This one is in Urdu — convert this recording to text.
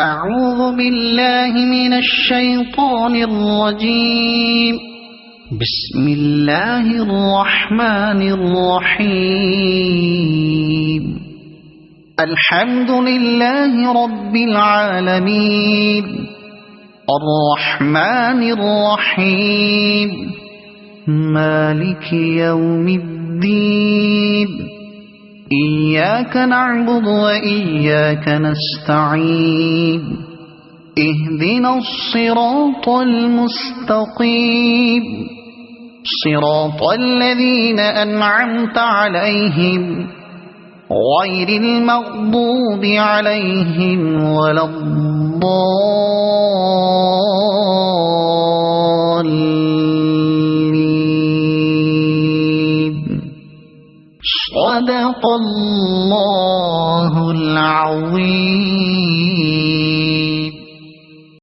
أعوذ بالله من الشيطان الرجيم. بسم الله الرحمن الرحيم. الحمد لله رب العالمين الرحمن الرحيم مالك يوم الدين إياك نعبد وإياك نستعين اهدنا الصراط المستقيم صراط الذين أنعمت عليهم غير المغضوب عليهم ولا الضالين. صدق الله العظيم.